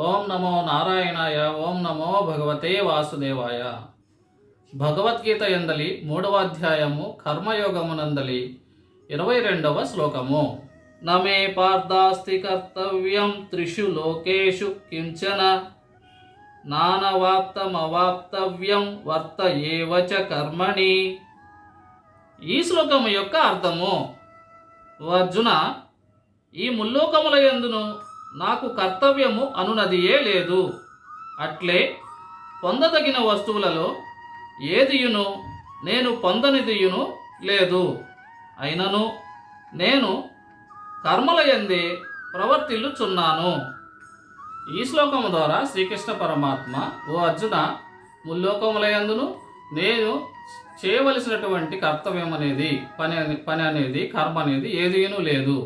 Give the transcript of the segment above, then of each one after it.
ఓం నమో నారాయణాయ. ఓం నమో భగవతే వాసుదేవాయ. భగవద్గీత ఎందలి 3వ అధ్యాయము కర్మయోగమునందలి 22వ శ్లోకము. నమే పార్థాస్తి కర్తవ్యం త్రిషు లోకేషు కించన నానవాప్తమవాప్తవ్యం వర్త ఏవచ కర్మణి. ఈ శ్లోకము యొక్క అర్థము: అర్జున, ఈ ముల్లోకముల యందును నాకు కర్తవ్యము అనునదియే లేదు. అట్లే పొందదగిన వస్తువులలో ఏదియును నేను పొందనిదియును లేదు. అయినను నేను కర్మల యందే ప్రవర్తిల్లుచున్నాను. ఈ శ్లోకము ద్వారా శ్రీకృష్ణ పరమాత్మ, ఓ అర్జున, ముల్లోకముల యందును నేను చేయవలసినటువంటి కర్తవ్యం అనేది పని అనేది కర్మ అనేది ఏదియును లేదు.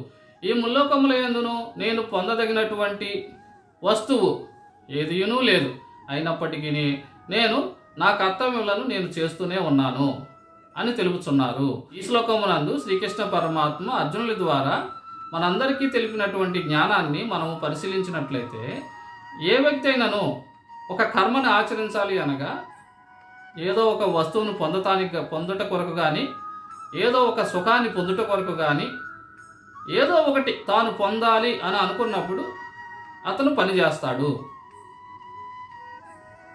ఈ ముల్లోకముల యందును నేను పొందదగినటువంటి వస్తువు ఏదియునూ లేదు. అయినప్పటికీ నేను నా కర్తవ్యములను నేను చేస్తూనే ఉన్నాను అని తెలుపుతున్నారు. ఈ శ్లోకమునందు శ్రీకృష్ణ పరమాత్మ అర్జునుల ద్వారా మనందరికీ తెలిపినటువంటి జ్ఞానాన్ని మనము పరిశీలించినట్లయితే, ఏ వ్యక్తి అయినను ఒక కర్మను ఆచరించాలి అనగా ఏదో ఒక వస్తువును పొందుట కొరకు కానీ, ఏదో ఒక సుఖాన్ని పొందుట కొరకు కానీ, ఏదో ఒకటి తాను పొందాలి అని అనుకున్నప్పుడు అతను పనిచేస్తాడు.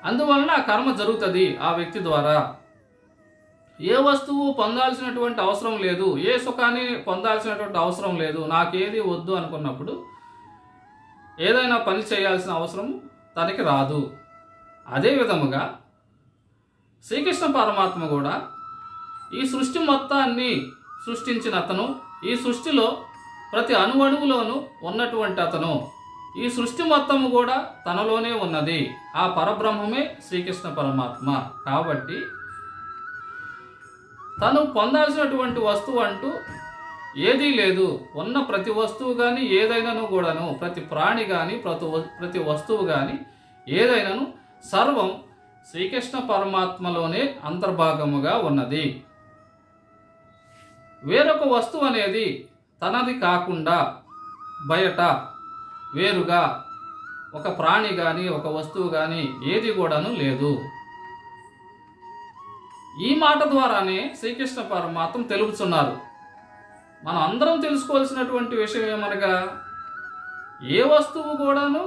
అందువలన ఆ కర్మ జరుగుతుంది ఆ వ్యక్తి ద్వారా. ఏ వస్తువు పొందాల్సినటువంటి అవసరం లేదు, ఏ సుఖాన్ని పొందాల్సినటువంటి అవసరం లేదు, నాకేది వద్దు అనుకున్నప్పుడు ఏదైనా పని చేయాల్సిన అవసరం తనకి రాదు. అదే విధముగా శ్రీకృష్ణ పరమాత్మ కూడా ఈ సృష్టి మొత్తాన్ని సృష్టించిన అతను, ఈ సృష్టిలో ప్రతి అణువణువులోనూ ఉన్నటువంటి అతను, ఈ సృష్టి మొత్తము కూడా తనలోనే ఉన్నది. ఆ పరబ్రహ్మమే శ్రీకృష్ణ పరమాత్మ. కాబట్టి తను పొందాల్సినటువంటి వస్తువు అంటూ ఏదీ లేదు. ఉన్న ప్రతి వస్తువు కానీ ఏదైనాను కూడాను, ప్రతి ప్రాణి కానీ ప్రతి వస్తువు కానీ ఏదైనాను సర్వం శ్రీకృష్ణ పరమాత్మలోనే అంతర్భాగముగా ఉన్నది. వేరొక వస్తువు అనేది తనది కాకుండా బయట వేరుగా ఒక ప్రాణి కానీ ఒక వస్తువు కానీ ఏది కూడాను లేదు. ఈ మాట ద్వారానే శ్రీకృష్ణ పరమాత్మ తెలుపుతున్నారు. మనం అందరం తెలుసుకోవాల్సినటువంటి విషయం ఏమనగా, ఏ వస్తువు కూడాను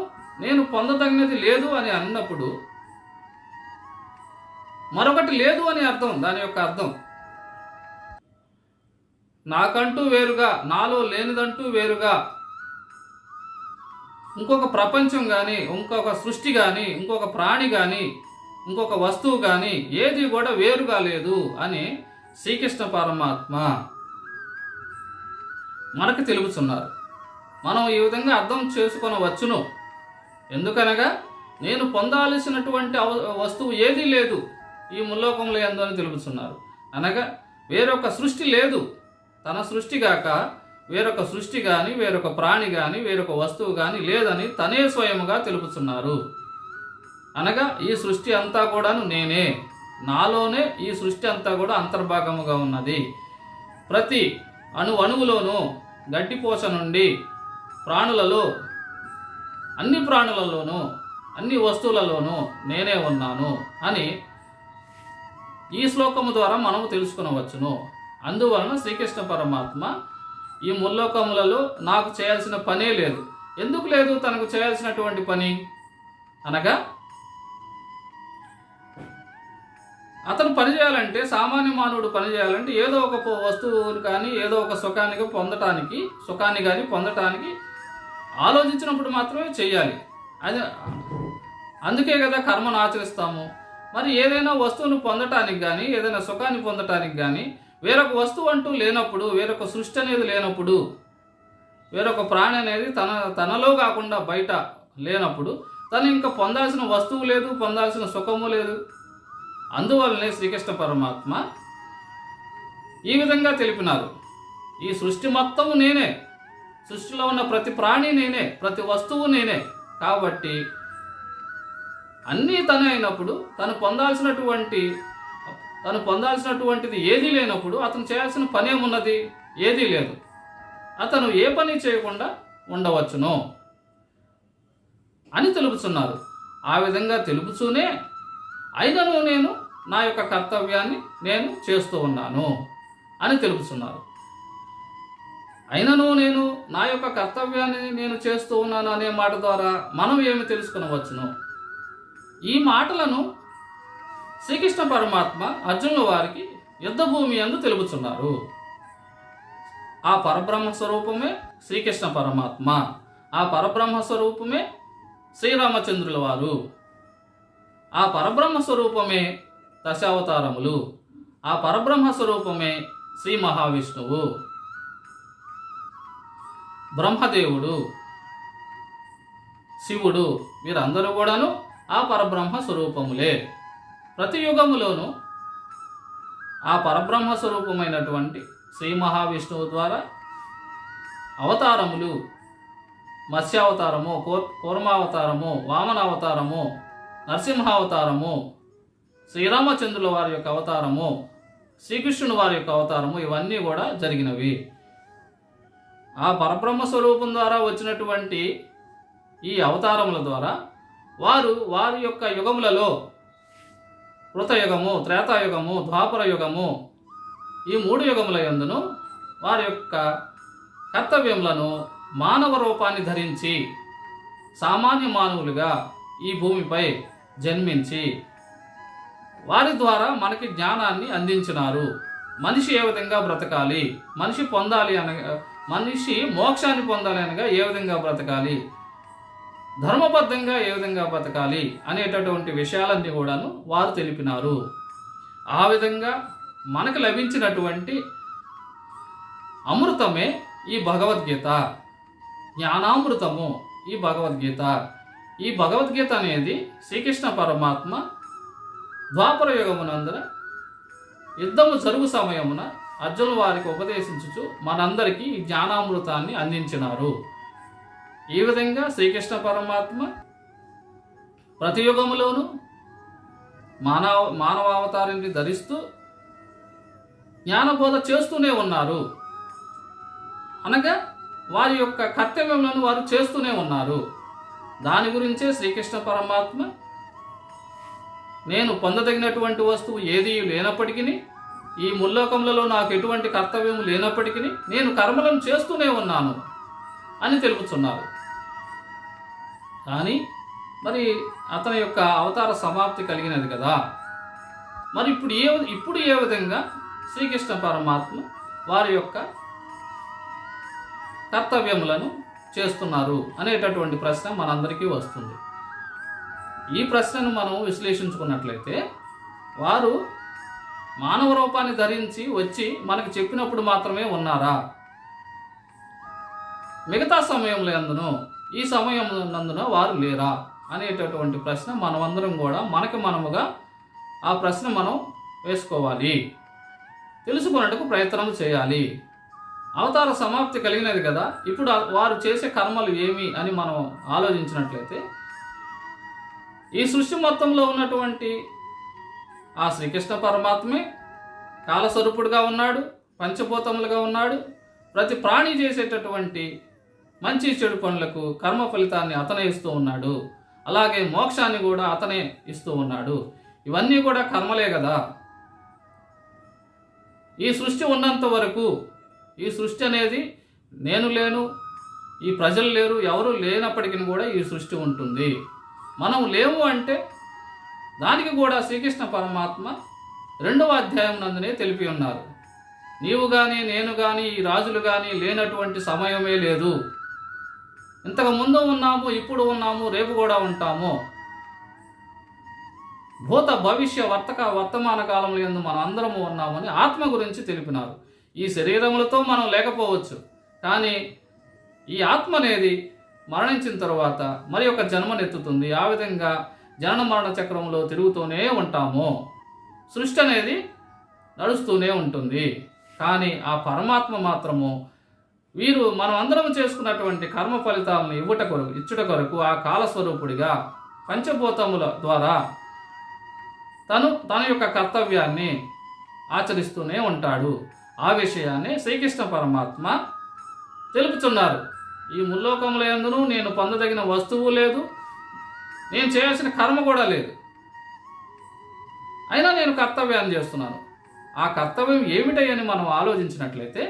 నేను పొందదగినది లేదు అని అన్నప్పుడు మరొకటి లేదు అని అర్థం. దాని యొక్క అర్థం నాకంటూ వేరుగా, నాలో లేనిదంటూ వేరుగా ఇంకొక ప్రపంచం కానీ, ఇంకొక సృష్టి కానీ, ఇంకొక ప్రాణి కానీ, ఇంకొక వస్తువు కానీ ఏది కూడా వేరుగా లేదు అని శ్రీకృష్ణ పరమాత్మ మనకు తెలుపుతున్నారు. మనం ఈ విధంగా అర్థం చేసుకొనవచ్చును. ఎందుకనగా నేను పొందాల్సినటువంటి వస్తువు ఏదీ లేదు ఈ ముల్లోకంలో యందు అని తెలుపుతున్నారు. అనగా వేరొక సృష్టి లేదు. తన సృష్టి గాక వేరొక సృష్టి కానీ, వేరొక ప్రాణి కానీ, వేరొక వస్తువు కానీ లేదని తనే స్వయముగా తెలుపుతున్నారు. అనగా ఈ సృష్టి అంతా కూడాను నేనే, నాలోనే ఈ సృష్టి అంతా కూడా అంతర్భాగముగా ఉన్నది. ప్రతి అణువులోనూ గడ్డిపోస నుండి ప్రాణులలో, అన్ని ప్రాణులలోనూ, అన్ని వస్తువులలోనూ నేనే ఉన్నాను అని ఈ శ్లోకము ద్వారా మనము తెలుసుకునవచ్చును. అందువలన శ్రీకృష్ణ పరమాత్మ ఈ ముల్లోకములలో నాకు చేయాల్సిన పనే లేదు. ఎందుకు లేదు తనకు చేయాల్సినటువంటి పని అనగా, అతను పని చేయాలంటే, సామాన్య మానవుడు పని చేయాలంటే ఏదో ఒక వస్తువుని కానీ, ఏదో ఒక సుఖాన్ని కానీ పొందటానికి ఆలోచించినప్పుడు మాత్రమే చేయాలి. అది అందుకే కదా కర్మను ఆచరిస్తాము. మరి ఏదైనా వస్తువును పొందటానికి కానీ, ఏదైనా సుఖాన్ని పొందటానికి కానీ వేరొక వస్తువు అంటూ లేనప్పుడు, వేరొక సృష్టి అనేది లేనప్పుడు, వేరొక ప్రాణి అనేది తనలో కాకుండా బయట లేనప్పుడు తను ఇంకా పొందాల్సిన వస్తువు లేదు, పొందాల్సిన సుఖము లేదు. అందువల్లనే శ్రీకృష్ణ పరమాత్మ ఈ విధంగా తెలిపినారు. ఈ సృష్టి మొత్తము నేనే, సృష్టిలో ఉన్న ప్రతి ప్రాణి నేనే, ప్రతి వస్తువు నేనే. కాబట్టి అన్నీ తనే అయినప్పుడు తను పొందాల్సినటువంటిది ఏదీ లేనప్పుడు అతను చేయాల్సిన పని ఏమున్నది? ఏదీ లేదు. అతను ఏ పని చేయకుండా ఉండవచ్చును. అని తెలుపుతున్నారు. ఆ విధంగా తెలుపుతూనే అయినను నేను నా యొక్క కర్తవ్యాన్ని నేను చేస్తూ ఉన్నాను అని తెలుపుతున్నారు. అయినను నేను నా యొక్క కర్తవ్యాన్ని నేను చేస్తూ ఉన్నాను అనే మాట ద్వారా మనం ఏమి తెలుసుకునవచ్చును? ఈ మాటలను శ్రీకృష్ణ పరమాత్మ అర్జునుల వారికి యుద్ధభూమి యందు తెలుపుతున్నారు. ఆ పరబ్రహ్మ స్వరూపమే శ్రీకృష్ణ పరమాత్మ, ఆ పరబ్రహ్మ స్వరూపమే శ్రీరామచంద్రుల వారు, ఆ పరబ్రహ్మ స్వరూపమే దశావతారములు, ఆ పరబ్రహ్మ స్వరూపమే శ్రీ మహావిష్ణువు, బ్రహ్మదేవుడు, శివుడు, వీరందరూ కూడాను ఆ పరబ్రహ్మ స్వరూపములే. ప్రతి యుగములోనూ ఆ పరబ్రహ్మ స్వరూపమైనటువంటి శ్రీ మహావిష్ణువు ద్వారా అవతారములు, మత్స్యావతారము, కూర్మావతారము, వామనావతారము, నరసింహావతారము, శ్రీరామచంద్రుల వారి యొక్క అవతారము, శ్రీకృష్ణుని వారి యొక్క అవతారము, ఇవన్నీ కూడా జరిగినవి. ఆ పరబ్రహ్మ స్వరూపం ద్వారా వచ్చినటువంటి ఈ అవతారముల ద్వారా వారి యొక్క యుగములలో కృతయుగము, త్రేతాయుగము, ద్వాపర యుగము, ఈ 3 యుగముల యందును వారి యొక్క కర్తవ్యములను మానవ రూపాన్ని ధరించి సామాన్య మానవులుగా ఈ భూమిపై జన్మించి వారి ద్వారా మనకి జ్ఞానాన్ని అందించినారు. మనిషి ఏ విధంగా బ్రతకాలి, మనిషి మోక్షాన్ని పొందాలి అనగా ఏ విధంగా బ్రతకాలి, ధర్మబద్ధంగా ఏ విధంగా బ్రతకాలి అనేటటువంటి విషయాలన్నీ కూడాను వారు తెలిపినారు. ఆ విధంగా మనకు లభించినటువంటి అమృతమే ఈ భగవద్గీత, జ్ఞానామృతము ఈ భగవద్గీత. ఈ భగవద్గీత అనేది శ్రీకృష్ణ పరమాత్మ ద్వాపర యుగమునందున యుద్ధము జరుగు సమయమున అర్జునుల వారికి ఉపదేశించుచు మనందరికీ ఈ జ్ఞానామృతాన్ని అందించినారు. ఈ విధంగా శ్రీకృష్ణ పరమాత్మ ప్రతి యుగములోనూ మానవావతారాన్ని ధరిస్తూ జ్ఞానబోధ చేస్తూనే ఉన్నారు. అనగా వారి యొక్క కర్తవ్యములను వారు చేస్తూనే ఉన్నారు. దాని గురించే శ్రీకృష్ణ పరమాత్మ నేను పొందదగినటువంటి వస్తువు ఏదీ లేనప్పటికీ, ఈ ముల్లోకములలో నాకు ఎటువంటి కర్తవ్యం లేనప్పటికీ నేను కర్మలను చేస్తూనే ఉన్నాను అని తెలుపుతున్నారు. కానీ మరి అతని యొక్క అవతార సమాప్తి కలిగినది కదా. మరి ఇప్పుడు ఏ విధంగా శ్రీకృష్ణ పరమాత్మ వారి యొక్క కర్తవ్యములను చేస్తున్నారు అనేటటువంటి ప్రశ్న మనందరికీ వస్తుంది. ఈ ప్రశ్నను మనం విశ్లేషించుకున్నట్లయితే వారు మానవ రూపాన్ని ధరించి వచ్చి మనకు చెప్పినప్పుడు మాత్రమే ఉన్నారా? మిగతా సమయంలో నందును ఈ సమయం నందున వారు లేరా అనేటటువంటి ప్రశ్న మనమందరం కూడా మనముగా ఆ ప్రశ్న మనం వేసుకోవాలి, తెలుసుకున్నట్టుకు ప్రయత్నం చేయాలి. అవతార సమాప్తి కలిగినది కదా, ఇప్పుడు వారు చేసే కర్మలు ఏమి అని మనం ఆలోచించినట్లయితే ఈ సృష్టి మొత్తంలో ఉన్నటువంటి ఆ శ్రీకృష్ణ పరమాత్మే కాలస్వరూపుడుగా ఉన్నాడు, పంచభూతములుగా ఉన్నాడు. ప్రతి ప్రాణి చేసేటటువంటి మంచి చెడు పనులకు కర్మ ఫలితాన్ని అతనే ఇస్తూ ఉన్నాడు. అలాగే మోక్షాన్ని కూడా అతనే ఇస్తూ ఉన్నాడు. ఇవన్నీ కూడా కర్మలే కదా. ఈ సృష్టి ఉన్నంత వరకు, ఈ సృష్టి అనేది నేను లేను, ఈ ప్రజలు లేరు, ఎవరు లేనప్పటికీ కూడా ఈ సృష్టి ఉంటుంది. మనం లేము అంటే దానికి కూడా శ్రీకృష్ణ పరమాత్మ 2వ అధ్యాయం నందునే తెలిపి ఉన్నారు. నీవు కానీ నేను కానీ ఈ రాజులు కానీ లేనటువంటి సమయమే లేదు. ఇంతకు ముందు ఉన్నాము, ఇప్పుడు ఉన్నాము, రేపు కూడా ఉంటాము. భూత భవిష్య వర్తమాన కాలంలో యందు మనం అందరము ఉన్నామని ఆత్మ గురించి తెలిపినారు. ఈ శరీరములతో మనం లేకపోవచ్చు, కానీ ఈ ఆత్మ అనేది మరణించిన తర్వాత మరి ఒక జన్మనెత్తుతుంది. ఆ విధంగా జనన మరణ చక్రంలో తిరుగుతూనే ఉంటాము. సృష్టి అనేది నడుస్తూనే ఉంటుంది. కానీ ఆ పరమాత్మ మాత్రము వీరు మనం అందరం చేసుకున్నటువంటి కర్మ ఫలితాలను ఇచ్చుట కొరకు ఆ కాలస్వరూపుడిగా పంచభూతముల ద్వారా తన యొక్క కర్తవ్యాన్ని ఆచరిస్తూనే ఉంటాడు. ఆ విషయాన్ని శ్రీకృష్ణ పరమాత్మ తెలుపుతున్నారు. ఈ ముల్లోకముల యందును నేను పొందదగిన వస్తువు లేదు, నేను చేయాల్సిన కర్మ కూడా లేదు, అయినా నేను కర్తవ్యాన్ని చేస్తున్నాను. ఆ కర్తవ్యం ఏమిటని మనం ఆలోచించినట్లయితే,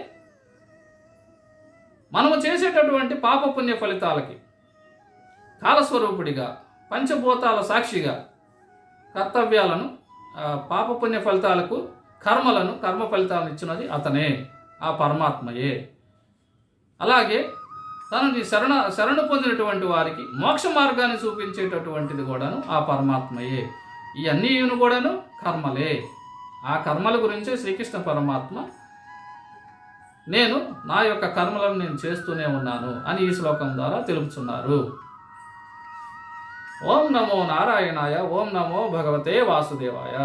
మనము చేసేటటువంటి పాపపుణ్య ఫలితాలకి కాలస్వరూపుడిగా, పంచభూతాల సాక్షిగా కర్తవ్యాలను, పాపపుణ్య ఫలితాలకు కర్మ ఫలితాలను ఇచ్చినది అతనే, ఆ పరమాత్మయే. అలాగే తనని శరణు పొందినటువంటి వారికి మోక్ష మార్గాన్ని చూపించేటటువంటిది కూడాను ఆ పరమాత్మయే. ఇవన్నీ కూడాను కర్మలే. ఆ కర్మల గురించే శ్రీకృష్ణ పరమాత్మ నేను నా యొక్క కర్మలను నేను చేస్తూనే ఉన్నాను అని ఈ శ్లోకం ద్వారా తెలుపుతున్నారు. ఓం నమో నారాయణాయ. ఓం నమో భగవతే వాసుదేవాయ.